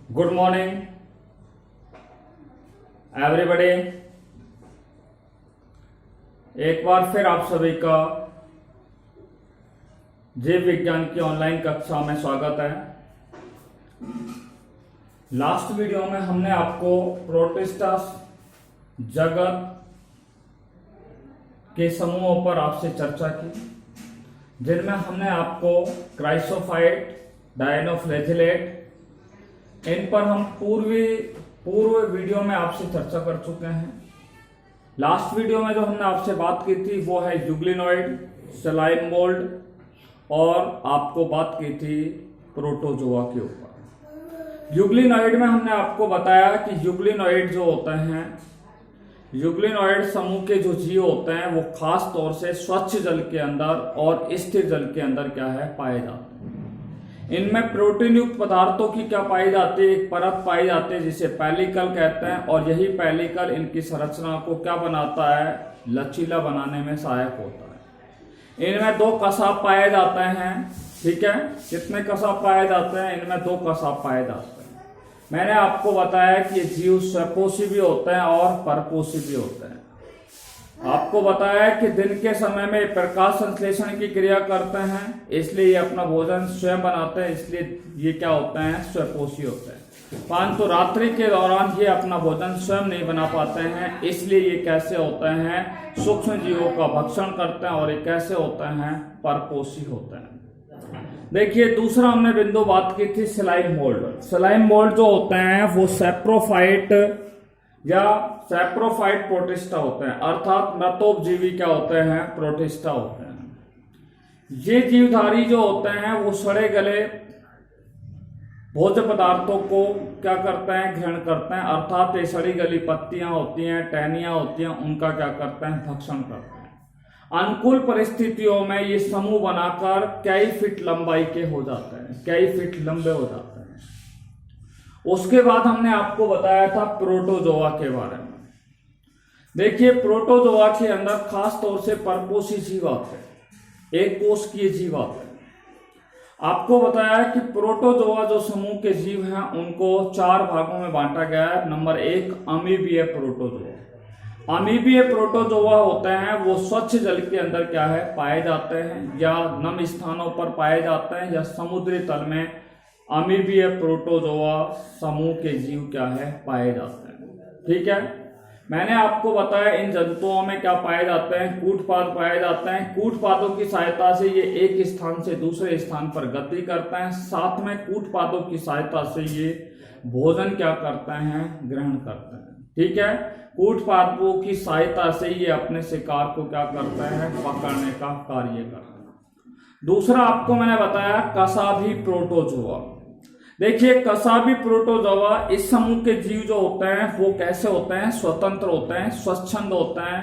Good morning everybody. एक बार फिर आप सभी का जीव विज्ञान की ऑनलाइन कक्षा में स्वागत है। लास्ट वीडियो में हमने आपको प्रोटिस्टा जगत के समूहों पर आपसे चर्चा की, जिनमें हमने आपको क्राइसोफाइट, डायनोफ्लैजिलेट, इन पर हम पूर्व वीडियो में आपसे चर्चा कर चुके हैं। लास्ट वीडियो में जो हमने आपसे बात की थी वो है यूग्लिनॉइड, सेलाइन मोल्ड और आपको बात की थी प्रोटोजोआ के ऊपर। यूग्लिनॉइड में हमने आपको बताया कि यूग्लिनॉइड जो होते हैं, यूग्लिनॉइड समूह के जो जीव होते हैं वो खास तौर से स्वच्छ जल के अंदर और स्थिर जल के अंदर क्या है पाए जाते हैं। इनमें प्रोटीन युक्त पदार्थों की क्या पाई जाती है, एक परत पाई जाती है जिसे पेलिकल कहते हैं, और यही पेलिकल इनकी संरचना को क्या बनाता है, लचीला बनाने में सहायक होता है। इनमें दो कसाब पाए जाते हैं, ठीक है। कितने कसाब पाए जाते हैं? इनमें दो कसाब पाए जाते हैं। मैंने आपको बताया कि जीव स्वपोषी भी होते हैं और परपोषी भी होते हैं। आपको बताया कि दिन के समय में प्रकाश संश्लेषण की क्रिया करते हैं, इसलिए ये अपना भोजन स्वयं बनाते हैं, इसलिए ये क्या होते हैं, स्वपोषी होते हैं। परंतु रात्रि के दौरान ये अपना भोजन स्वयं नहीं बना पाते हैं, इसलिए ये कैसे होते हैं, सूक्ष्म जीवों का भक्षण करते हैं, और ये कैसे होते हैं, परपोषी होते हैं। देखिए, दूसरा हमने बिंदु बात की थी सेलाइन मोल्ड। सेलाइन मोल्ड जो होते हैं वो सैप्रोफाइट या सैप्रोफाइट प्रोटिस्टा होते हैं, अर्थात मृतोपजीवी क्या होते हैं, प्रोटिस्टा होते हैं। ये जीवधारी जो होते हैं वो सड़े गले भोज्य पदार्थों को क्या करते हैं, ग्रहण करते हैं, अर्थात ये सड़ी गली पत्तियां होती हैं, टहनियां होती हैं, उनका क्या करते हैं, भक्षण करते हैं। अनुकूल परिस्थितियों में ये समूह बनाकर कई फीट लंबाई के हो जाते हैं, कई फीट लंबे हो जाते हैं। उसके बाद हमने आपको बताया था प्रोटोजोआ के बारे में। देखिए, प्रोटोजोआ के अंदर खास तौर से परपोषी जीव आते हैं, एक कोशिकीय जीव आते हैं। आपको बताया कि प्रोटोजोआ जो समूह के जीव हैं उनको चार भागों में बांटा गया है। नंबर 1, अमीबीय प्रोटोजोआ। अमीबीय प्रोटोजोआ होते हैं वो स्वच्छ जल के अंदर क्या है पाए जाते हैं, या नम स्थानों पर पाए जाते हैं, या समुद्री तल में अमीबीय प्रोटोजोआ समूह के जीव क्या है पाए जाते हैं, ठीक है। मैंने आपको बताया इन जंतुओं में क्या पाए जाते हैं, कूटपाद पाए जाते हैं। कूटपादों की सहायता से ये एक स्थान से दूसरे स्थान पर गति करते हैं, साथ में कूटपादों की सहायता से ये भोजन क्या करते हैं, ग्रहण करते हैं, ठीक है। कूटपादों की सहायता से ये अपने शिकार को क्या करते हैं, पकड़ने का कार्य करते हैं। दूसरा आपको मैंने बताया कसाभी प्रोटोजोआ। देखिए, कसाभी प्रोटोजोआ इस समूह के जीव जो होते हैं वो कैसे होते हैं, स्वतंत्र होते हैं, स्वच्छंद होते हैं,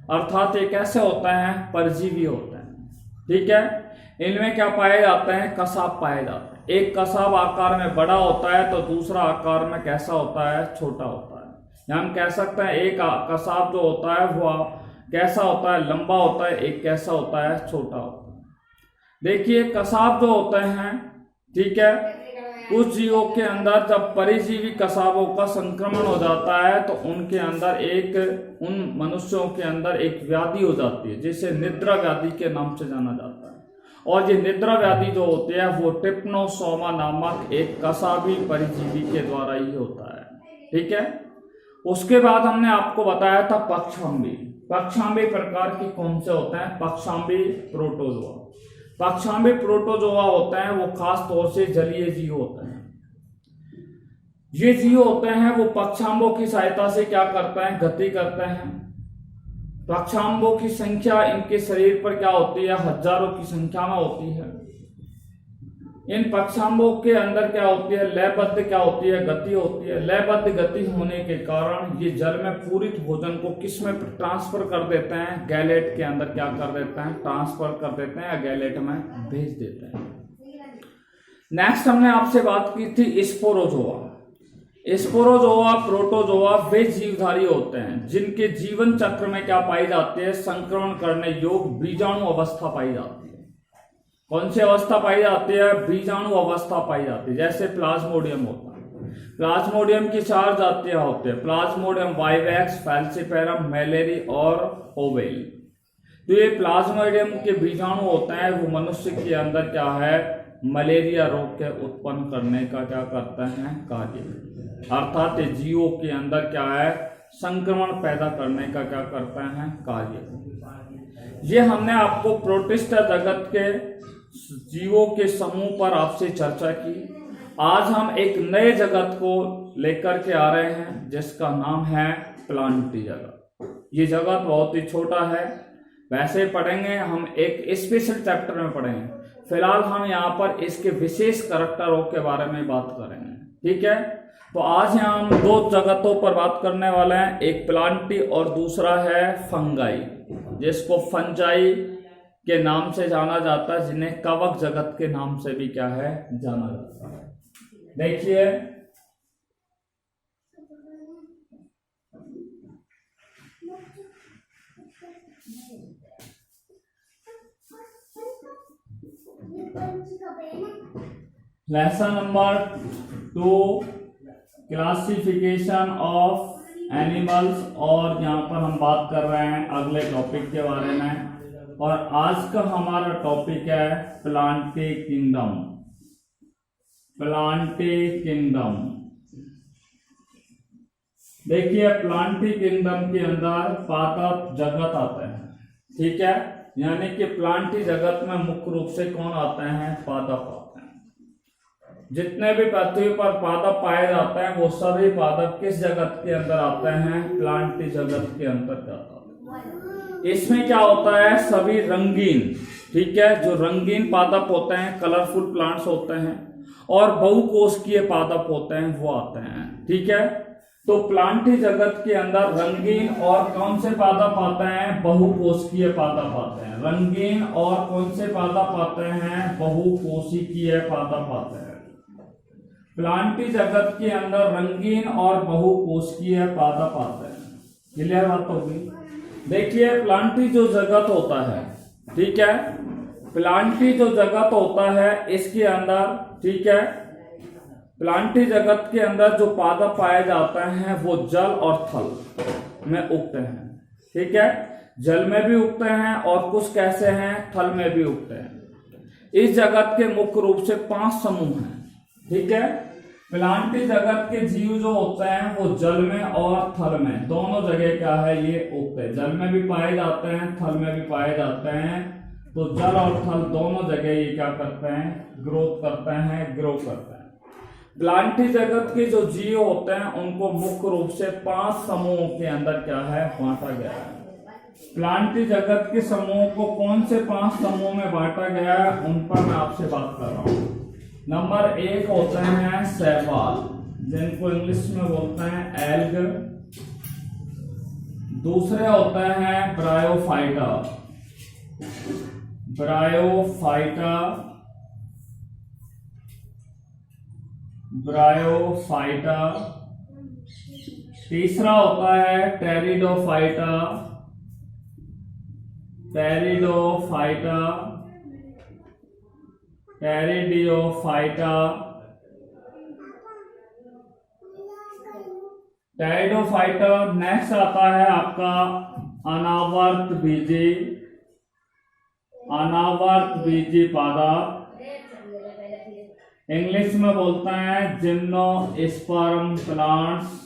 अर्थात ये कैसे होते हैं, परजीवी होते हैं, ठीक है। इनमें क्या पाए जाते हैं, कसाब पाए जाते हैं। एक कसाब आकार में बड़ा होता है तो दूसरा आकार में कैसा होता है, छोटा होता है। या हम कह सकते हैं एक कसाब जो होता है वो कैसा होता है, लंबा होता है, एक कैसा होता है, छोटा होता है। देखिए, कसाब जो होते हैं, ठीक है, कुछ जीवों के अंदर जब परिजीवी कसाबों का संक्रमण हो जाता है तो उनके अंदर उन मनुष्यों के अंदर एक व्याधि हो जाती है जिसे निद्रा व्याधि के नाम से जाना जाता है। और ये निद्रा व्याधि जो होती है वो ट्रिप्नोसोमा नामक एक कसाबी परिजीवी के द्वारा ही होता है, ठीक है। उसके बाद हमने आपको बताया था पक्षाम्बी। पक्षाम्बी प्रकार के कौन से होते हैं, पक्षाम्बी प्रोटोजोआ। पक्षाम्बी प्रोटोजोआ होते हैं वो खास तौर से जलीय जीव होते हैं। ये जीव होते हैं वो पक्षाम्बों की सहायता से क्या करते हैं, गति करते हैं। पक्षाम्बों की संख्या इनके शरीर पर क्या होती है, हजारों की संख्या में होती है। इन पक्षाम्बों के अंदर क्या होती है, लयबद्ध क्या होती है, गति होती है। लयबद्ध गति होने के कारण ये जल में पूरित भोजन को किस में ट्रांसफर कर देते हैं, गैलेट के अंदर क्या कर देते हैं, ट्रांसफर कर देते हैं, या गैलेट में भेज देते हैं। नेक्स्ट हमने आपसे बात की थी स्पोरोजोआ। स्पोरोजोआ प्रोटोजोआ वे जीवधारी होते हैं जिनके जीवन चक्र में क्या पाई जाती है, संक्रमण करने योग्य बीजाणु अवस्था पाई जाती है। कौन सी अवस्था पाई जाती है, बीजाणु अवस्था पाई जाती है, जैसे प्लाज्मोडियम होता है। प्लाज्मोडियम की 4 जातियां होती है, प्लाज्मोडियम वाइवैक्स, फैल्सिपेरम, मैलेरी और ओवेल। तो ये प्लाज्मोडियम के बीजाणु होते हैं, वो मनुष्य के अंदर क्या है, मलेरिया रोग के उत्पन्न करने का क्या करते हैं, कार्य, अर्थात जीवों के अंदर क्या है, संक्रमण पैदा करने का क्या करते हैं, कार्य। ये हमने आपको प्रोटिस्ट जगत के जीवों के समूह पर आपसे चर्चा की। आज हम एक नए जगत को लेकर के आ रहे हैं जिसका नाम है प्लांटी जगत। ये जगत बहुत ही छोटा है, वैसे पढ़ेंगे हम, एक स्पेशल चैप्टर में पढ़ेंगे। फिलहाल हम यहाँ पर इसके विशेष करैक्टरों के बारे में बात करेंगे, ठीक है। तो आज यहाँ हम 2 जगतों पर बात करने वाले हैं, एक प्लांटी और दूसरा है फंगाई, जिसको फंजाई के नाम से जाना जाता है, जिन्हें कवक जगत के नाम से भी क्या है, जाना जाता है। देखिए lesson number 2, classification of animals, और यहाँ पर हम बात कर रहे हैं अगले टॉपिक के बारे में। और आज का हमारा टॉपिक है प्लांटी किंगडम। प्लांटी किंगडम, देखिए प्लांटी किंगडम के अंदर पादप जगत आते हैं, ठीक है। यानी कि प्लांटी जगत में मुख्य रूप से कौन आते हैं, पादप आते हैं। जितने भी पृथ्वी पर पादप पाए जाते हैं वो सभी पादप किस जगत के अंदर आते हैं, प्लांटी जगत के अंतर्गत आते हैं। इसमें क्या होता है, सभी रंगीन, ठीक है, जो रंगीन पादप होते हैं, कलरफुल प्लांट्स होते हैं, और बहुकोषीय पादप होते हैं, वो आते हैं, ठीक है। तो प्लांटी जगत के अंदर रंगीन और कौन से पादप आते हैं, बहुकोषीय पादप आते हैं। रंगीन और कौन से पादप आते हैं, बहुकोषीय पादप आते हैं। प्लांटी जगत के अंदर रंगीन और बहुकोषीय पादप आते हैं। क्लियर बात होगी। देखिए प्लांटी जो जगत होता है, ठीक है, प्लांटी जो जगत होता है इसके अंदर, ठीक है, प्लांटी जगत के अंदर जो पादप पाए जाते हैं वो जल और थल में उगते हैं, ठीक है। जल में भी उगते हैं और कुछ कैसे हैं, थल में भी उगते हैं। इस जगत के मुख्य रूप से 5 समूह हैं, ठीक है। प्लांटी जगत के जीव जो होते हैं वो जल में और थल में दोनों जगह क्या है, ये उगते हैं। जल में भी पाए जाते हैं, थल में भी पाए जाते हैं। तो जल और थल दोनों जगह ये क्या करते हैं, ग्रोथ करते हैं, ग्रो करते हैं। प्लांटी जगत के जो जीव होते हैं उनको मुख्य रूप से 5 समूहों के अंदर क्या है, बांटा गया है। प्लांटी जगत के समूहों को कौन से 5 समूह में बांटा गया है, उन पर मैं आपसे बात कर रहा हूं। नंबर 1 होते हैं शैवाल, जिनको इंग्लिश में बोलते हैं एल्ग। दूसरे होते हैं ब्रायोफाइटा, ब्रायोफाइटा, ब्रायोफाइटा। तीसरा होता है टेरिडोफाइटा, टेरिडोफाइटा, टेरिडियोफाइटा। टेरिडोफाइटा। नेक्स्ट आता है आपका अनावर्त बीजी, अनावर्त बीजी पादप, इंग्लिश में बोलते हैं जिम्नोस्पर्म प्लांट्स।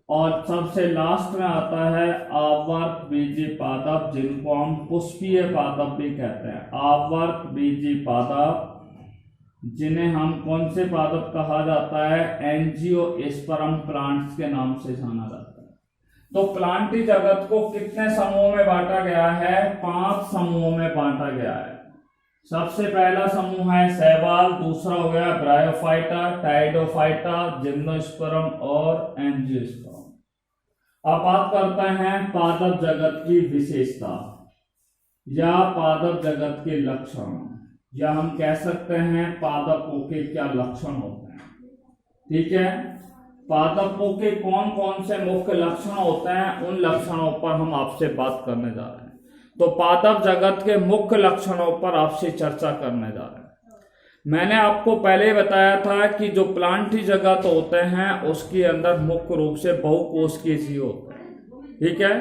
और सबसे लास्ट में आता है आवर्त बीजी पादप, जिनको हम पुष्पीय पादप भी कहते हैं। आवर्त बीजी पादप, जिन्हें हम कौन से पादप कहा जाता है, एंजियोस्पर्म प्लांट्स के नाम से जाना जाता है। तो प्लांटी जगत को कितने समूहों में बांटा गया है, 5 समूहों में बांटा गया है। सबसे पहला समूह है शैवाल, दूसरा हो गया ब्रायोफाइटा, टाइडोफाइटा, जिम्नोस्पर्म और एंजियोस्पर्म। अब बात करते हैं पादप जगत की विशेषता या पादप जगत के लक्षण, या हम कह सकते हैं पादपों के क्या लक्षण होते हैं, ठीक है। पादपों के कौन कौन से मुख्य लक्षण होते हैं, उन लक्षणों पर हम आपसे बात करने जा रहे हैं। तो पादप जगत के मुख्य लक्षणों पर आपसे चर्चा करने जा रहे हैं। मैंने आपको पहले बताया था कि जो प्लांटी जगत होते हैं उसके अंदर मुख्य रूप से बहुकोशिकीय जीव होते हैं, ठीक है।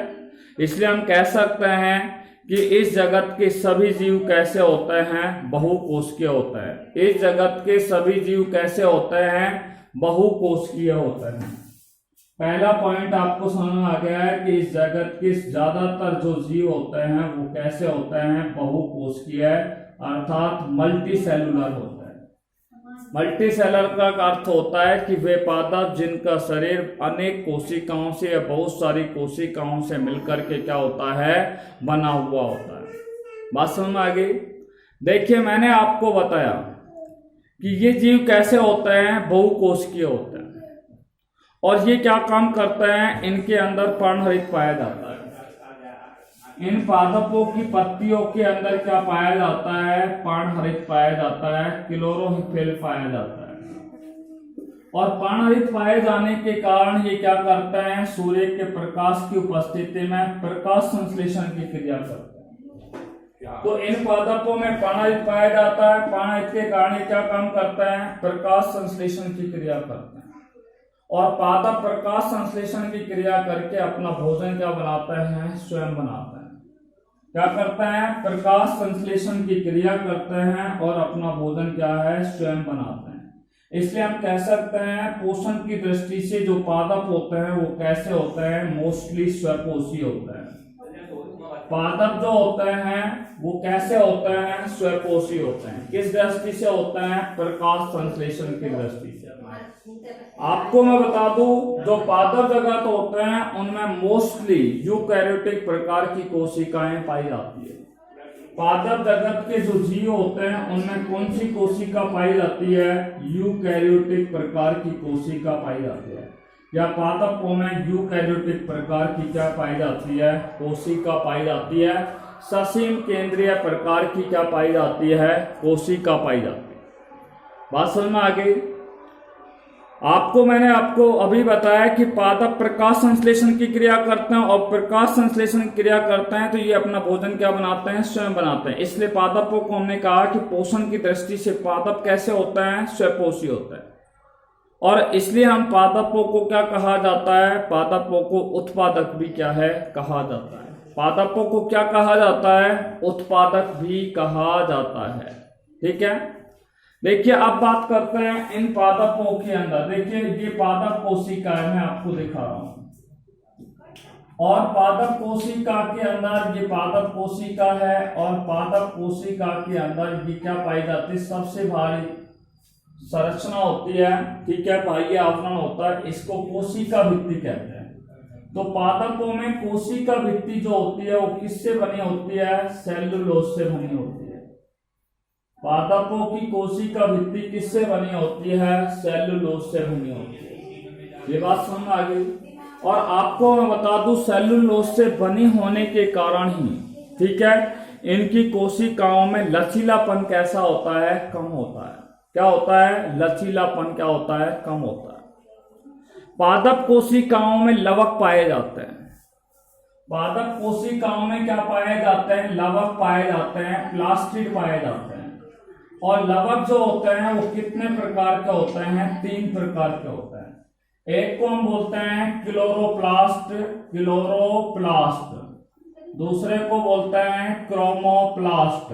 इसलिए हम कह सकते हैं कि इस जगत के सभी जीव कैसे होते हैं, बहुकोशिकीय होते हैं। इस जगत के सभी जीव कैसे होते हैं, बहुकोशिकीय होते हैं। पहला पॉइंट आपको समझ में आ गया है कि इस जगत के ज्यादातर जो जीव होते हैं वो कैसे होते हैं, बहुकोशिकीय, अर्थात मल्टी सेलुलर होते हैं। मल्टी सेलुलर का अर्थ होता है कि वे पादप जिनका शरीर अनेक कोशिकाओं से या बहुत सारी कोशिकाओं से मिलकर के क्या होता है, बना हुआ होता है। बात समझ में आ गई। देखिए मैंने आपको बताया कि ये जीव कैसे होते हैं, बहुकोशिकीय होते हैं। और ये क्या काम करते हैं, इनके अंदर पर्णहरित पाया जाता है। इन पादपों की पत्तियों के अंदर क्या पाया जाता है, पर्णहरित पाया जाता है, क्लोरोफिल पाया जाता है। और पर्णहरित पाए जाने के कारण ये क्या करते हैं, सूर्य के प्रकाश की उपस्थिति में प्रकाश संश्लेषण की क्रिया करते हैं। तो इन पादपों में पर्णहरित पाया जाता है। पर्णहरित के कारण ये क्या काम करते हैं, प्रकाश संश्लेषण की क्रिया करते हैं। और पादप प्रकाश संश्लेषण की क्रिया करके अपना भोजन क्या बनाते हैं, स्वयं बनाते हैं। क्या करते हैं, प्रकाश संश्लेषण की क्रिया करते हैं और अपना भोजन क्या है, स्वयं बनाते हैं। इसलिए हम कह सकते हैं पोषण की दृष्टि से जो पादप होते हैं वो कैसे होते हैं, मोस्टली स्वपोषी होते हैं। पादप जो होते हैं वो कैसे होते हैं, स्वपोषी होते हैं। किस दृष्टि से होते हैं, प्रकाश संश्लेषण की दृष्टि से। आपको मैं बता दूं जो पादप जगत होते हैं उनमें मोस्टली यूकैरियोटिक प्रकार की कोशिकाएं पाई जाती है। पादप जगत के जो जीव होते हैं उनमें कौन सी कोशिका पाई जाती है, यूकैरियोटिक प्रकार की कोशिका पाई जाती है। या पादपों में यूकैरियोटिक प्रकार की क्या पाई जाती है, कोशिका पाई जाती है। ससीम केंद्रीय प्रकार की क्या पाई जाती है, कोशिका पाई जाती है। बात समझ में आ गई। मैंने आपको अभी बताया कि पादप प्रकाश संश्लेषण की क्रिया करते हैं और प्रकाश संश्लेषण की क्रिया करते हैं तो ये अपना भोजन क्या बनाते हैं, स्वयं बनाते हैं। इसलिए पादपों को हमने कहा कि पोषण की दृष्टि से पादप कैसे होते हैं, स्वपोषी होते हैं। और इसलिए हम पादपों को क्या कहा जाता है, पादपों को उत्पादक भी क्या है, कहा जाता है। पादपों को क्या कहा जाता है, उत्पादक भी कहा जाता है, ठीक है। देखिए अब बात करते हैं इन पादपों के अंदर। देखिए ये पादप कोशिका है, मैं आपको दिखा रहा हूं। और पादप कोशिका के अंदर ये पादप कोशिका है और पादप कोशिका के अंदर ये क्या पाई जाती है, सबसे भारी संरचना होती है, ठीक है, बाह्य आवरण होता है, इसको कोशिका भित्ति कहते हैं। तो पादपों में कोशिका भित्ति जो होती है वो किससे बनी होती है, सेलुलोज से बनी होती है। पादपों की कोशिका भित्ति किससे बनी होती है, सेलुलोज से बनी होती है। ये बात समझ आ गई। और आपको मैं बता दूं सेलुलोज से बनी होने के कारण ही, ठीक है, इनकी कोशिकाओं में लचीलापन कैसा होता है, कम होता है। क्या होता है, लचीलापन क्या होता है, कम होता है। पादप कोशिकाओं में लवक पाए जाते हैं। पादप कोशिकाओं में क्या पाए जाते हैं, लवक पाए जाते हैं, प्लास्टिड पाए जाते हैं। और लवक जो होते हैं वो कितने प्रकार के होते हैं, 3 प्रकार के होते हैं। एक को हम बोलते हैं क्लोरोप्लास्ट, दूसरे को बोलते हैं क्रोमोप्लास्ट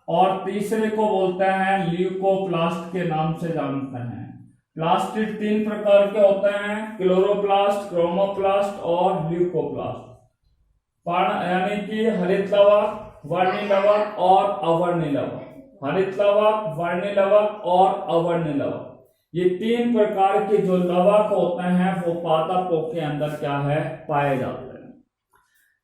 और तीसरे को बोलते हैं ल्यूकोप्लास्ट के नाम से जानते हैं। प्लास्टिड 3 प्रकार के होते हैं, क्लोरोप्लास्ट, क्रोमोप्लास्ट और ल्यूकोप्लास्ट। यानी कि हरित लवक, वर्णी लवक और अवर्णी लवक। हरित लवक, वर्णी लवक और अवर्णी लवक, ये 3 प्रकार के जो लवक होते हैं वो पादपों के अंदर क्या है, पाए जाते हैं।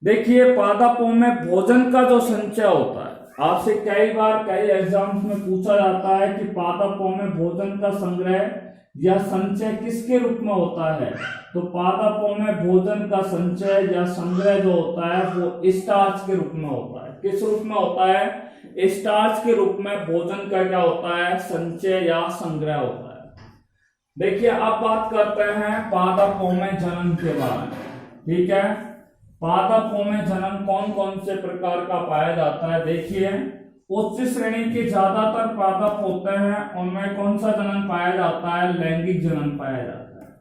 देखिए पादपों में भोजन का जो संचय होता है, आपसे कई बार कई एग्जाम्स में पूछा जाता है कि पादपों में भोजन का संग्रह या संचय किसके रूप में होता है। तो पादपों में भोजन का संचय या संग्रह जो होता है वो स्टार्च के रूप में होता है। किस रूप में होता है, स्टार्च के रूप में भोजन का क्या होता है, संचय या संग्रह होता है। देखिए अब बात करते हैं पादपों में जनन के बारे में, ठीक है। पादपों में जनन कौन कौन से प्रकार का पाया जाता है। देखिए उच्च श्रेणी के ज्यादातर पादप होते हैं उनमें कौन सा जनन पाया जाता है? लैंगिक जनन पाया जाता है।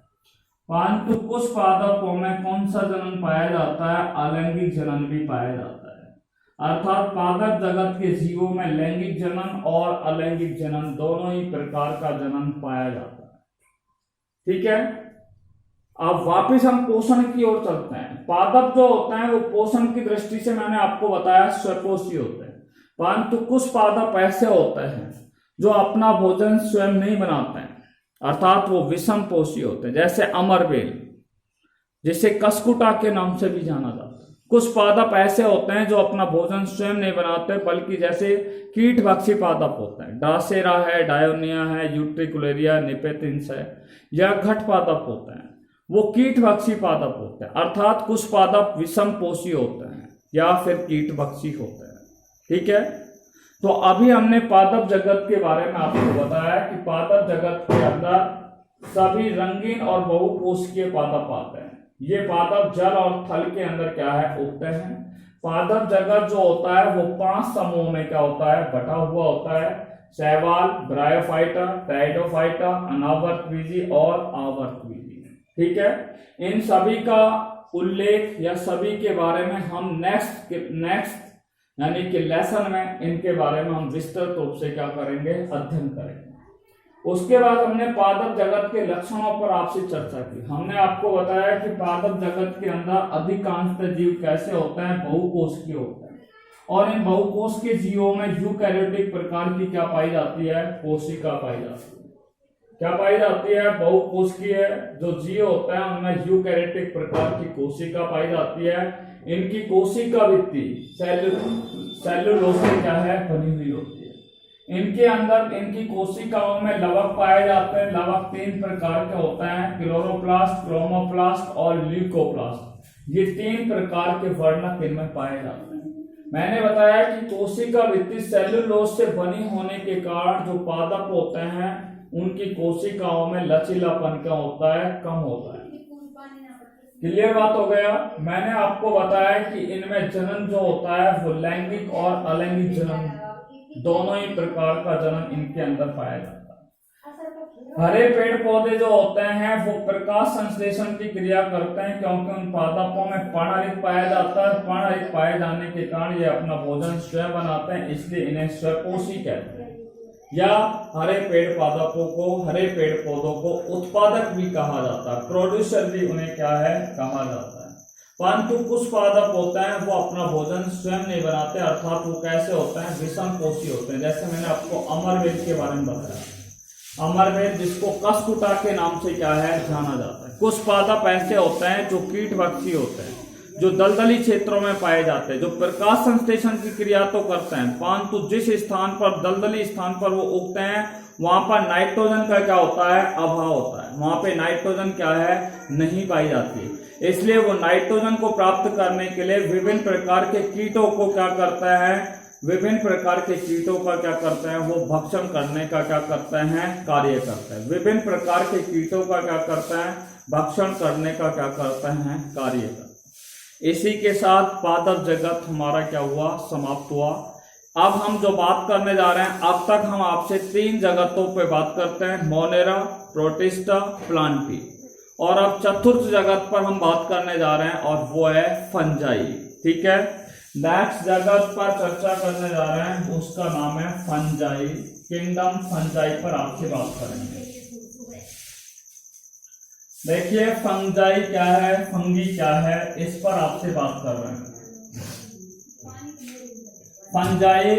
परंतु कुछ पादपों में कौन सा जनन पाया जाता है? अलैंगिक जनन भी पाया जाता है। अर्थात पादप जगत के जीवों में लैंगिक जनन और अलैंगिक जनन दोनों ही प्रकार का जनन पाया जाता है। ठीक है, अब वापिस हम पोषण की ओर चलते हैं। पादप जो होते हैं वो पोषण की दृष्टि से मैंने आपको बताया स्वपोषी होते हैं, परंतु कुछ पादप ऐसे होते हैं जो अपना भोजन स्वयं नहीं बनाते हैं, अर्थात वो विषम पोषी होते हैं, जैसे अमरबेल, जिसे कसकुटा के नाम से भी जाना जाता है। कुछ पादप ऐसे होते हैं जो अपना भोजन स्वयं नहीं बनाते, बल्कि जैसे कीटभक्षी पादप होते हैं, ड्रासेरा है, डायोनिया है, यूट्रिकुलेरिया, निपेथिंस है, या घट पादप होते हैं, वो कीटभक्षी पादप होते हैं। अर्थात कुछ पादप विषम पोषी होते हैं या फिर कीटभक्षी होते हैं। ठीक है, तो अभी हमने पादप जगत के बारे में आपको बताया कि पादप जगत के अंदर सभी रंगीन और बहुकोशिकीय पादप आते हैं। ये पादप जल और थल के अंदर क्या है? उगते हैं। पादप जगत जो होता है वो 5 समूह में क्या होता है? बटा हुआ होता है। शैवाल, ब्रायोफाइटा, टेरिडोफाइटा, अनावर्तबीजी और आवर्तबीजी। ठीक है, इन सभी का उल्लेख या सभी के बारे में हम नेक्स्ट यानी कि लेसन में इनके बारे में हम विस्तृत रूप से क्या करेंगे? अध्ययन करेंगे। उसके बाद हमने पादप जगत के लक्षणों पर आपसे चर्चा की। हमने आपको बताया कि पादप जगत के अंदर अधिकांशतः जीव कैसे होते हैं? बहुकोशिकीय होते हैं, और इन बहुकोशिकीय जीवों में यूकैरियोटिक प्रकार की क्या पाई जाती है? कोशिका पाई जाती है। क्या पाई जाती है? बहुकोशिकीय जो जीव होते हैं उनमें यूकैरियोटिक प्रकार की कोशिका पाई जाती है। इनकी कोशिका भित्ति सेल्यूलोज से क्या है? बनी हुई होती है। इनके अंदर इनकी कोशिकाओं में लवक पाए जाते हैं। लवक 3 प्रकार के होते हैं, क्लोरोप्लास्ट, क्रोमोप्लास्ट और ल्यूकोप्लास्ट। ये 3 प्रकार के वर्णक इनमें पाए जाते हैं। मैंने बताया कि कोशिका भित्ति सेल्यूलोज से बनी होने के कारण जो पादप होते हैं उनकी कोशिकाओं में लचीलापन क्या होता है? कम होता है। क्लियर बात हो गया। मैंने आपको बताया कि इनमें जनन जो होता है वो लैंगिक और अलैंगिक जनन दोनों ही प्रकार का जनन इनके अंदर पाया जाता है। हरे पेड़ पौधे जो होते हैं वो प्रकाश संश्लेषण की क्रिया करते हैं, क्योंकि उन पादपों में पर्णरिक पाया जाता है। पर्णरिक पाए जाने के कारण ये अपना भोजन स्वयं बनाते हैं, इसलिए इन्हें स्वपोषी कहते हैं। या हरे पेड़ पादपों को, हरे पेड़ पौधों को उत्पादक भी कहा जाता है, प्रोड्यूसर भी उन्हें क्या है? कहा जाता है। परंतु कुछ पादप होते हैं वो अपना भोजन स्वयं नहीं बनाते, अर्थात वो कैसे होते हैं? विषम पोषी होते हैं। जैसे मैंने आपको अमरवेल के बारे में बताया, अमरवेल जिसको कसकुटा के नाम से क्या है? जाना जाता है। कुछ पादप ऐसे होते हैं जो कीटभक्षी होते हैं, जो दलदली क्षेत्रों में पाए जाते हैं, जो प्रकाश संश्लेषण की क्रिया तो करते हैं, परंतु जिस स्थान पर दलदली स्थान पर वो उगते हैं वहां पर नाइट्रोजन का क्या होता है? अभाव होता है। वहां पे नाइट्रोजन क्या है? नहीं पाई जाती। इसलिए वो नाइट्रोजन को प्राप्त करने के लिए विभिन्न प्रकार के कीटों को क्या करता है? विभिन्न प्रकार के कीटों का क्या करते हैं? वो भक्षण करने का क्या करते हैं? कार्य करते हैं। विभिन्न प्रकार के कीटों का क्या करते हैं? भक्षण करने का क्या करते हैं? कार्य करते हैं। इसी के साथ पादप जगत हमारा क्या हुआ? समाप्त हुआ। अब हम जो बात करने जा रहे हैं, अब तक हम आपसे 3 जगतों पे बात करते हैं, मोनेरा, प्रोटिस्टा, प्लांटी, और अब चतुर्थ जगत पर हम बात करने जा रहे हैं और वो है फंजाई। ठीक है, नेक्स्ट जगत पर चर्चा करने जा रहे हैं, उसका नाम है फंजाई। किंगडम फंजाई पर आपसे बात करेंगे। देखिए फंजाई क्या है, फंगी क्या है, इस पर आपसे बात कर रहे हैं। फंजाई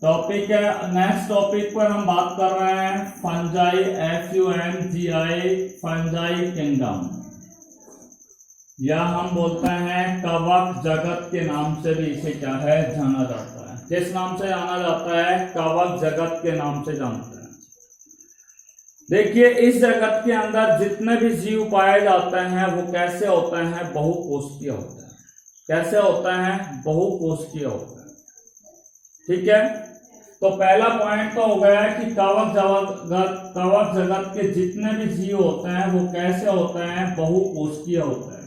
टॉपिक है। नेक्स्ट टॉपिक पर हम बात कर रहे हैं फंजाई, FUNGI, फंजाई किंगडम, या हम बोलते हैं कवक जगत के नाम से भी इसे क्या है? जाना जाता है। किस नाम से जाना जाता है? कवक जगत के नाम से जानते हैं। देखिए इस जगत के अंदर जितने भी जीव पाए जाते हैं वो कैसे होते हैं? बहुकोशिकीय होते हैं। कैसे होते हैं? बहुकोशिकीय होते हैं। ठीक है, तो पहला पॉइंट तो हो गया कि कवक जगत के जितने भी जीव होते हैं वो कैसे होते हैं? बहुकोशिकीय होते हैं।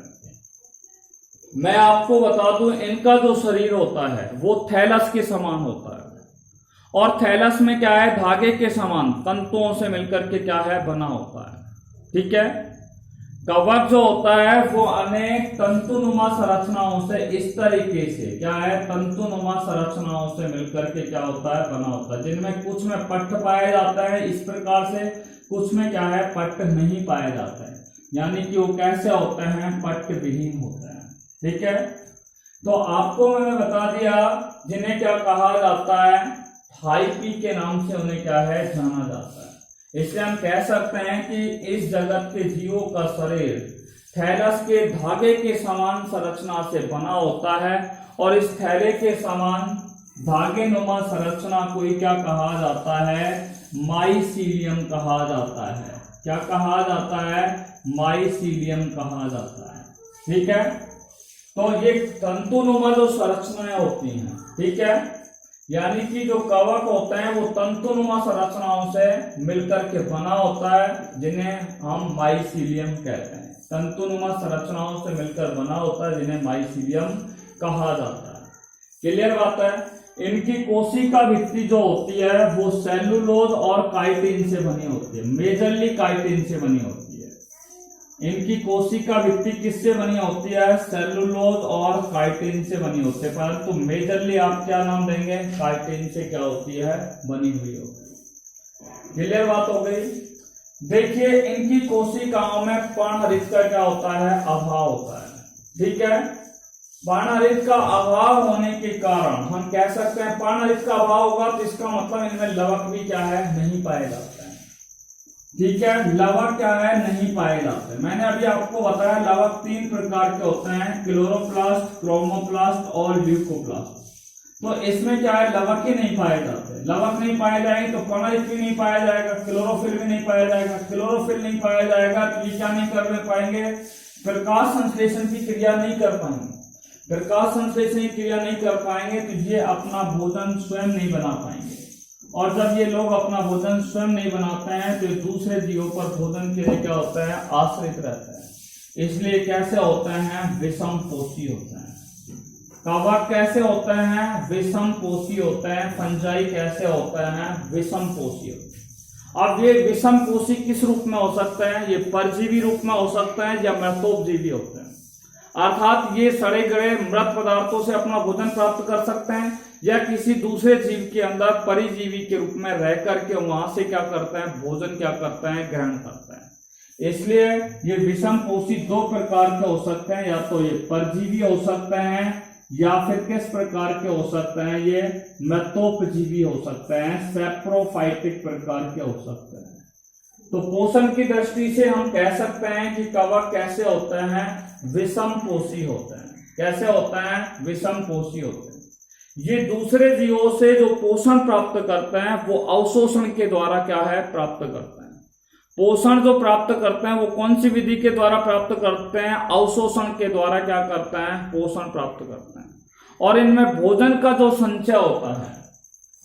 मैं आपको बता दूं, इनका जो शरीर होता है वो थैलस के समान होता है, और थैलस में क्या है, धागे के समान तंतुओं से मिलकर के क्या है, बना होता है। ठीक है। कवक जो होता है वो अनेक तंतुनुमा संरचनाओं से इस तरीके से क्या है, तंतुनुमा संरचनाओं से मिलकर के क्या होता है, बना होता है, जिनमें कुछ में पट्ट पाया जाता है इस प्रकार से, कुछ में क्या है, पट्ट नहीं पाया जाता है, यानी कि वो कैसे होते हैं, पट्ट विहीन होते हैं। ठीक है। तो आपको मैंने बता दिया जिन्हें क्या कहा जाता है, हाइपी के नाम से उन्हें क्या है, जाना जाता है। इसलिए हम कह सकते हैं कि इस जगत के जीवों का शरीर थैलस के धागे के समान संरचना से बना होता है, और इस थैले के समान धागे नुमा संरचना को ही क्या कहा जाता है, माइसीलियम कहा जाता है। क्या कहा जाता है, माइसीलियम कहा जाता है। ठीक है। तो ये तंतुनुमा जो संरचनाएं होती हैं, ठीक है, यानी कि जो कवक होते हैं वो तंतुनुमा संरचनाओं से मिलकर के बना होता है, जिन्हें हम माइसीलियम कहते हैं। तंतुनुमा संरचनाओं से मिलकर बना होता है, जिन्हें माइसीलियम कहा जाता है। क्लियर बात है। इनकी कोशिका भित्ति जो होती है वो सेलुलोज और काइटिन से बनी होती है, मेजरली काइटिन से बनी होती है। इनकी कोशिका भित्ति किससे बनी होती है, सेलुलोज और काइटिन से बनी होती है, परंतु मेजरली आप क्या नाम देंगे, काइटिन से क्या होती है, बनी हुई होती है। क्लियर बात हो गई। देखिए इनकी कोशिकाओं में पर्णहरित का क्या होता है, अभाव होता है। ठीक है। पर्णहरित का अभाव होने के कारण हम कह सकते हैं, पर्णहरित का अभाव होगा तो इसका मतलब इनमें लवक भी क्या है, नहीं पाए जाते हैं। ठीक है। लवक क्या है, नहीं पाए जाते। मैंने अभी आपको बताया लवक 3 प्रकार के होते हैं, क्लोरोप्लास्ट, क्रोमोप्लास्ट और ल्यूकोप्लास्ट। तो इसमें क्या है, लवक ही नहीं पाए जाते। लवक नहीं पाए जाएंगे तो पर्णहरित भी नहीं पाया जाएगा, क्लोरोफिल भी नहीं पाया जाएगा। क्लोरोफिल नहीं पाया जाएगा तो ये क्या नहीं कर पाएंगे, प्रकाश संश्लेषण की क्रिया नहीं कर पाएंगे। प्रकाश संश्लेषण की क्रिया नहीं कर पाएंगे तो ये अपना भोजन स्वयं नहीं बना पाएंगे, और जब ये लोग अपना भोजन स्वयं नहीं बनाते हैं तो दूसरे जीवों पर भोजन के लिए क्या होता है, आश्रित रहता है। इसलिए कैसे होते हैं, विषम पोषी होते हैं। कवक कैसे होते हैं, विषम पोषी होते हैं। फंजाई कैसे होते हैं, विषम पोषी होते हैं। अब ये विषम पोषी किस रूप में हो सकते हैं, ये परजीवी रूप में हो सकते हैं या मृतोपजीवी होते हैं, अर्थात ये सड़े गले मृत पदार्थों से अपना भोजन प्राप्त कर सकते हैं, या किसी दूसरे जीव के अंदर परिजीवी के रूप में रह करके वहां से क्या करते हैं, भोजन क्या करते हैं, ग्रहण करते हैं। इसलिए ये विषम पोषी 2 प्रकार के हो सकते हैं, या तो ये परजीवी हो सकते हैं या फिर किस प्रकार के हो सकते हैं, ये मृतोपजीवी हो सकते हैं, सेप्रोफाइटिक प्रकार के हो सकते हैं। तो पोषण की दृष्टि से हम कह सकते हैं कि कवक कैसे होते हैं, विषम पोषी होते हैं। कैसे होते हैं, विषम पोषी होते हैं। ये दूसरे जीवों से जो पोषण प्राप्त करते हैं वो अवशोषण के द्वारा क्या है, प्राप्त करते हैं। पोषण जो प्राप्त करते हैं वो कौन सी विधि के द्वारा प्राप्त करते हैं, अवशोषण के द्वारा क्या करते हैं, पोषण प्राप्त करते हैं। और इनमें भोजन का जो संचय होता है,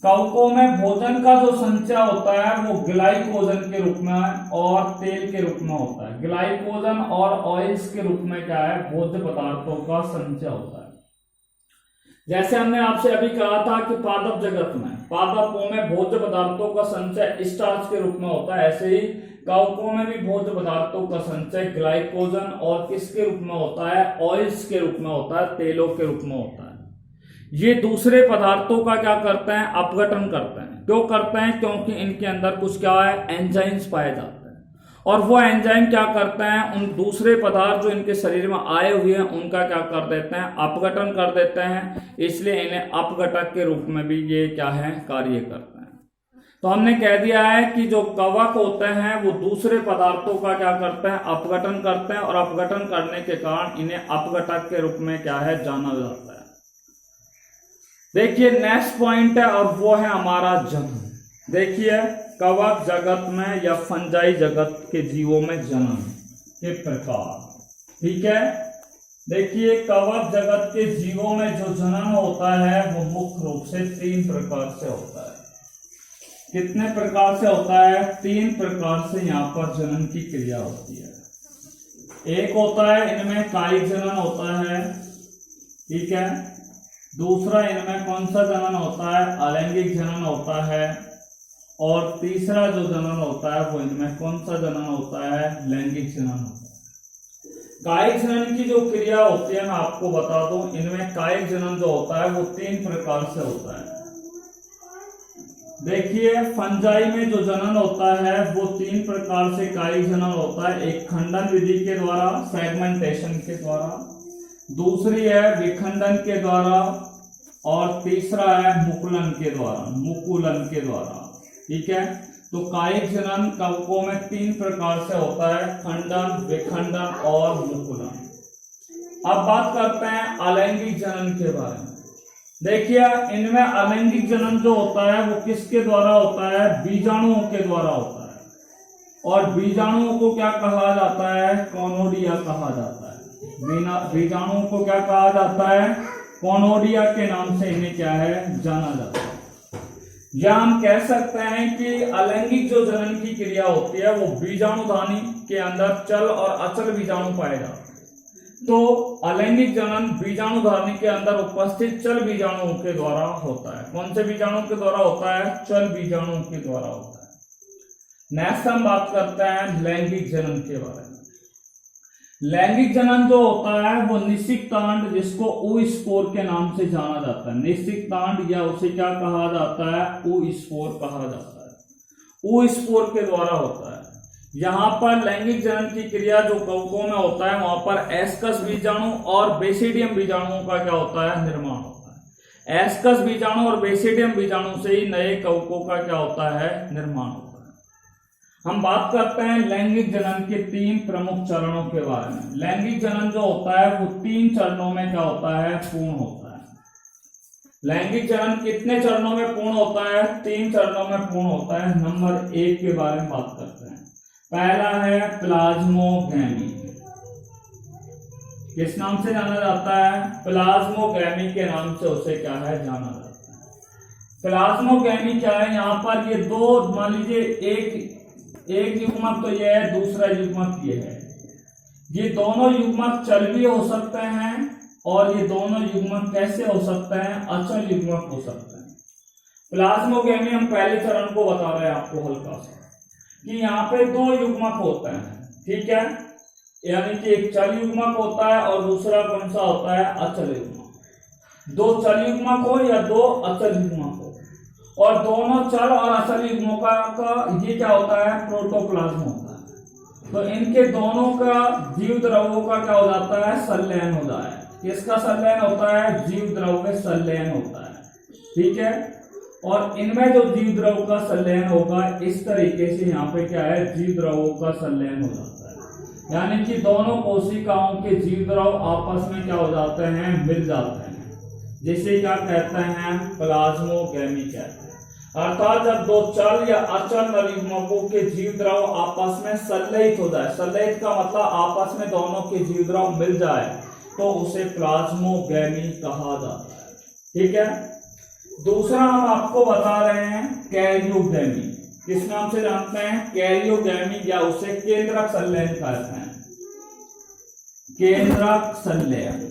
कवकों में भोजन का जो संचय होता है वो ग्लाइकोजन के रूप में और तेल के रूप में होता है। ग्लाइकोजन और ऑयल्स के रूप में क्या है, भोज्य पदार्थों का संचय होता है। जैसे हमने आपसे अभी कहा था कि पादप जगत में, पादपों में भोज्य पदार्थों का संचय स्टार्च के रूप में होता है, ऐसे ही कवकों में भी भोज्य पदार्थों का संचय ग्लाइकोजन और किसके रूप में होता है, ऑयल्स के रूप में होता है, तेलों के रूप में होता है। ये दूसरे पदार्थों का क्या करते हैं, अपघटन करते हैं। क्यों करते हैं, क्योंकि इनके अंदर कुछ क्या है, एंजाइम्स पाए जाते हैं, और वो एंजाइम क्या करते हैं, उन दूसरे पदार्थ जो इनके शरीर में आए हुए हैं उनका क्या कर देते हैं, अपघटन कर देते हैं। इसलिए इन्हें अपघटक के रूप में भी ये क्या है, कार्य करते हैं। तो हमने कह दिया है कि जो कवक होते हैं वो दूसरे पदार्थों का क्या करते हैं, अपघटन करते हैं, और अपघटन करने के कारण इन्हें अपघटक के रूप में क्या है, जाना जाता है। देखिए नेक्स्ट पॉइंट है, और वो है हमारा जन्म। देखिए कवक जगत में या फंजाई जगत के जीवों में जन्म के प्रकार। ठीक है। देखिए कवक जगत के जीवों में जो जनन होता है वो मुख्य रूप से 3 प्रकार से होता है। कितने प्रकार से होता है, 3 प्रकार से यहाँ पर जनन की क्रिया होती है। एक होता है इनमें कायिक जनन होता है, ठीक है। दूसरा इनमें कौन सा जनन होता है, अलैंगिक जनन होता है। और तीसरा जो जनन होता है वो इनमें कौन सा जनन होता है, लैंगिक जनन होता है। कायिक जनन की जो क्रिया होती है मैं आपको बता दूं, इनमें कायिक जनन जो होता है वो 3 प्रकार से होता है। देखिए फंजाई में जो जनन होता है वो 3 प्रकार से कायिक जनन होता है। एक खंडन विधि के द्वारा, सेगमेंटेशन के द्वारा, दूसरी है विखंडन के द्वारा, और तीसरा है मुकुलन के द्वारा, मुकुलन के द्वारा। ठीक है, तो कायिक जनन कवकों में 3 प्रकार से होता है, खंडन, विखंडन और मुकुलन। अब बात करते हैं अलैंगिक जनन के बारे में। देखिए इनमें अलैंगिक जनन जो होता है वो किसके द्वारा होता है, बीजाणुओं के द्वारा होता है। और बीजाणुओं को क्या कहा जाता है, कॉनोडिया कहा जाता है। बीजाणुओं को क्या कहा जाता है, कॉनोडिया के नाम से इन्हें क्या है, जाना जाता है। या हम कह सकते हैं कि अलैंगिक जो जनन की क्रिया होती है वो बीजाणुधानी के अंदर चल और अचल बीजाणु पाए जाते हैं। तो अलैंगिक जनन बीजाणुधानी के अंदर उपस्थित चल बीजाणुओं के द्वारा होता है। कौन से बीजाणुओं के द्वारा होता है, चल बीजाणुओं के द्वारा होता है। नेक्स्ट हम बात करते हैं लैंगिक जनन के बारे में। लैंगिक जनन जो होता है वो निषिक्तांड, जिसको ऊस्पोर के नाम से जाना जाता है, निषिक्तांड या उसे क्या कहा जाता है, ऊस्पोर कहा जाता है। ऊस्पोर के द्वारा होता है। यहाँ पर लैंगिक जनन की क्रिया जो कवकों में होता है वहां पर एस्कस बीजाणु और बेसिडियम बीजाणुओं का क्या होता है, निर्माण होता है। एस्कस बीजाणु और बेसिडियम बीजाणु से ही नए कवकों का क्या होता है, निर्माण होता है। हम बात करते हैं लैंगिक जनन के 3 प्रमुख चरणों के बारे में। लैंगिक जनन जो होता है वो 3 चरणों में क्या होता है, पूर्ण होता है। लैंगिक जनन कितने चरणों में पूर्ण होता है, 3 चरणों में पूर्ण होता है। नंबर 1 के बारे में बात करते हैं। पहला है प्लाज्मोगैमी। किस नाम से जाना जाता है, प्लाज्मोगैमी के नाम से उसे क्या है, जाना जाता है। प्लाज्मोगैमी क्या है, यहाँ पर ये दो, मान लीजिए एक युग्मक तो ये है, दूसरा युग्मक ये है। ये दोनों युग्मक चल भी हो सकते हैं और ये दोनों युग्मक कैसे हो सकते हैं, अचल युग्मक हो सकते हैं। प्लाज्मोगैमी हम पहले चरण को बता रहे हैं आपको हल्का सा, कि यहाँ पे 2 युग्मक होते हैं। ठीक है, यानी कि एक चल युग्मक होता है और दूसरा कौन सा होता है, अचल युग्मक। 2 चल युग्मक हो या 2 अचल युग्मक हो, और दोनों चल और अचल युग्मों का ये क्या होता है, प्रोटोप्लाज्म होता है। तो इनके दोनों का जीव द्रव्यों का क्या हो जाता है, संलयन हो जाए। किसका संलयन होता है, जीव द्रव्य संलयन होता है। ठीक है, और इनमें जो जीव द्रव्य का संलयन होगा इस तरीके से यहाँ पे क्या है, जीव द्रव्यों का संलयन हो जाता है। यानी कि दोनों कोशिकाओं के जीव द्रव्य आपस में क्या हो जाते हैं, मिल जाते हैं, जिसे क्या कहते हैं, प्लाज्मोगैमी कहते हैं। अर्थात जब 2 चल या अचल नर युग्मकों के जीव द्रव्य आपस में संलयित हो जाए, संलयित का मतलब आपस में दोनों के जीव द्रव्य मिल जाए, तो उसे प्लाज्मोगैमी कहा जाता है। ठीक है, दूसरा हम आपको बता रहे हैं कैरियोगैमी। किस नाम से जानते हैं, कैरियोगैमी, या उसे केंद्रक संलयन कहते हैं। केंद्रक संलयन,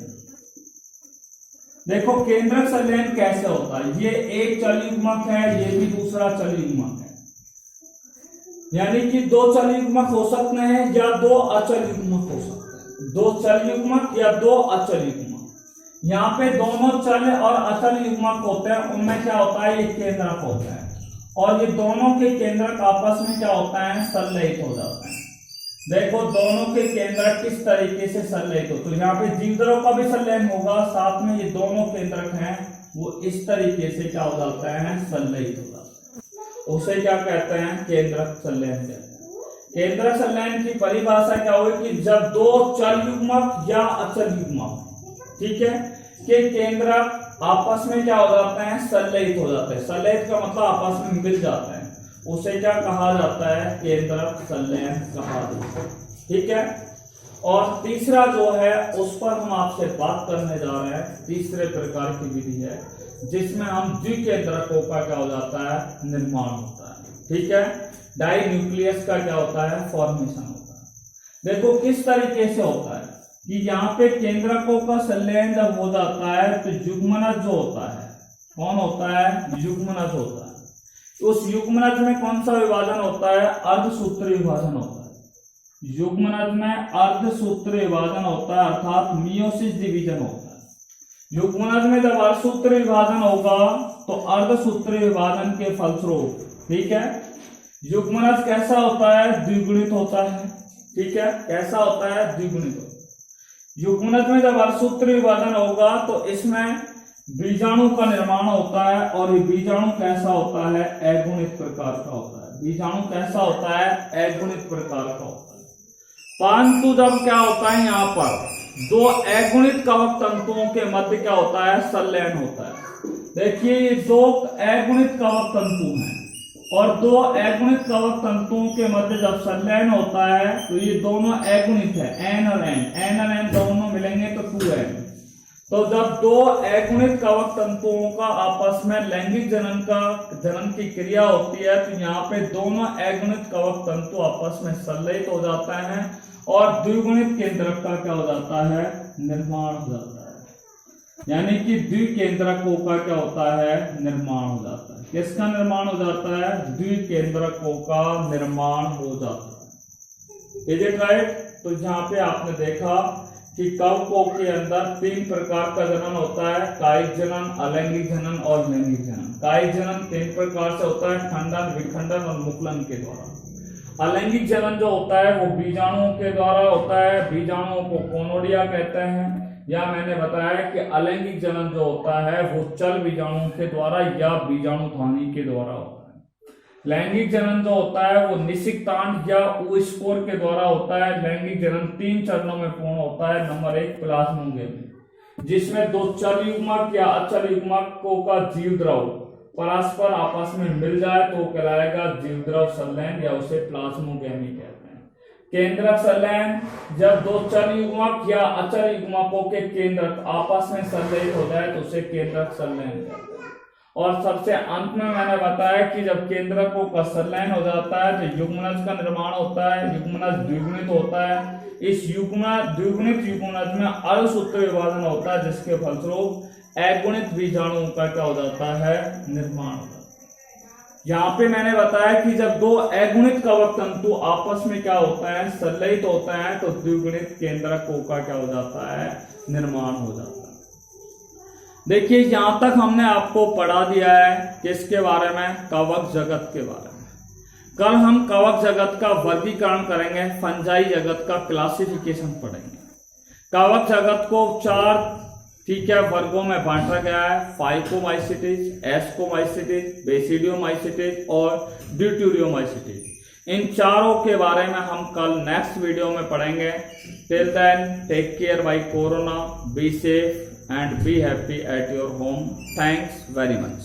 देखो केंद्रक संलयन कैसे होता है। ये एक चल युग्मक है, ये भी दूसरा चल युग्मक है, यानी कि 2 चल युग्मक हो सकते हैं या 2 अचल युग्मक हो सकते हैं। 2 चल युग्मक या 2 अचल युग्मक। यहाँ पे दोनों चल और अचल युग्मक होते हैं, उनमें क्या होता है, ये केंद्रक होता है, और ये दोनों के केंद्रक आपस में क्या होता है, संलयित हो जाते हैं। देखो दोनों के केंद्रक किस तरीके से संलयित हो, तो यहाँ पे जीव द्रव्य का भी संलयन होगा, साथ में ये दोनों केंद्रक हैं वो इस तरीके से क्या हो जाता है, संलयित हो जाता है। उसे क्या कहते हैं, केंद्रक संलयन कहते हैं। केंद्रक संलयन की परिभाषा क्या हुई, कि जब 2 चल युग्मक या अचल युग्मक, ठीक है, के केंद्रक आपस में क्या हो जाते हैं, संलयित हो जाते हैं। संलयित का मतलब आपस में मिल जाते हैं, उसे क्या कहा जाता है, केंद्रक संलयन कहा जाता है। ठीक है, और तीसरा जो है उस पर हम आपसे बात करने जा रहे हैं। तीसरे प्रकार की विधि है जिसमें हम द्विकेंद्रकों का क्या हो जाता है, निर्माण होता है। ठीक है, डाई न्यूक्लियस का क्या होता है, फॉर्मेशन होता है। देखो किस तरीके से होता है। कि यहाँ पे केंद्रकों का संलयन जब हो जाता है तो युग्मनज जो होता है, कौन होता है, युग्मनज होता है। तो उस युग्मनज में कौन सा विभाजन होता है, अर्धसूत्री विभाजन होता है। युग्मनज में अर्धसूत्री विभाजन होता है, अर्थात मियोसिस डिवीजन होता है। युग्मनज में जब अर्धसूत्री विभाजन होगा तो अर्धसूत्री विभाजन के फलस्वरूप, ठीक है, युग्मनज कैसा होता है, द्विगुणित होता है। ठीक है, कैसा होता है, द्विगुणित होता है। युग्मनज में जब अर्धसूत्री विभाजन होगा तो इसमें बीजाणु का निर्माण होता है, और ये बीजाणु कैसा होता है, अगुणित प्रकार का होता है। बीजाणु कैसा होता है, अगुणित प्रकार का होता है। परंतु जब क्या होता है, यहाँ पर दो अगुणित कवक तंतुओं के मध्य क्या होता है, संलयन होता है। देखिए ये दो अगुणित कवक तंतु हैं, और दो अगुणित कवक तंतुओं के मध्य जब संलयन होता है तो ये दोनों अगुणित है, एन और एन दोनों मिलेंगे तो 2n। तो जब दो अगुणित कवक तंतुओं का आपस में लैंगिक जनन की क्रिया होती है तो यहाँ पे दोनों अगुणित कवक तंतु आपस में संलयित हो जाता है, और द्विगुणित केंद्रक का क्या हो जाता है, निर्माण हो जाता है। यानी कि द्विकेंद्रकों का क्या होता है, निर्माण हो जाता है। किसका निर्माण हो जाता है, द्विकेंद्रकों का निर्माण हो जाता है। Is it right? तो यहाँ पे आपने देखा कि कवकों के अंदर 3 प्रकार का जनन होता है, कायिक जनन, अलैंगिक जनन और लैंगिक जनन। कायिक जनन 3 प्रकार से होता है, खंडन, विखंडन और मुकुलन के द्वारा। अलैंगिक जनन जो होता है वो बीजाणुओं के द्वारा होता है, बीजाणुओं को कोनोडिया कहते हैं। या मैंने बताया कि अलैंगिक जनन जो होता है वो चल बीजाणुओं के द्वारा या बीजाणुधानी के द्वारा होता है। लैंगिक जनन जो होता है वो निषिक्तांड या oospore के द्वारा होता है। लैंगिक जनन 3 चरणों में पूर्ण होता है। नंबर 1 प्लाज्मोगेमी, जिसमें 2 चल युग्मक या अचल युग्मकों का जीवद्रव परस्पर आपस में मिल जाए तो कहलाएगा जीवद्रव संलयन, या उसे प्लाज्मोगेमी कहते हैं। केंद्रक संलयन, जब 2 चल युग्मक या अचल युग्मकों के केंद्रक आपस में संलयित हो जाए तो उसे केंद्रक संलयन कहते हैं। और सबसे अंत में मैंने बताया कि जब केंद्रकों का संलयन हो जाता है तो युग्मनज का निर्माण होता है, युग्मनज द्विगुणित होता है। इस द्विगुणित युग्मनज में अर्धसूत्री विभाजन होता है, जिसके फलस्वरूप अगुणित बीजाणुओं का क्या हो जाता है, निर्माण होता है। यहाँ पे मैंने बताया कि जब 2 अगुणित कवक तंतु आपस में क्या होता है, संलयित होता है तो द्विगुणित केंद्रकों का क्या हो जाता है, निर्माण हो जाता है। देखिए यहाँ तक हमने आपको पढ़ा दिया है किसके बारे में, कवक जगत के बारे में। कल हम कवक जगत का वर्गीकरण करेंगे, फंजाई जगत का क्लासिफिकेशन पढ़ेंगे। कवक जगत को 4 ठीक है वर्गों में बांटा गया है, फाइकोमाइसिटिस, एस्कोमाइसिटिस, बेसिडियोमाइसिटिस और ड्यूटेरियोमाइसिटिस। इन चारों के बारे में हम कल नेक्स्ट वीडियो में पढ़ेंगे। Till then take care bye corona, be safe and be happy at your home. Thanks very much.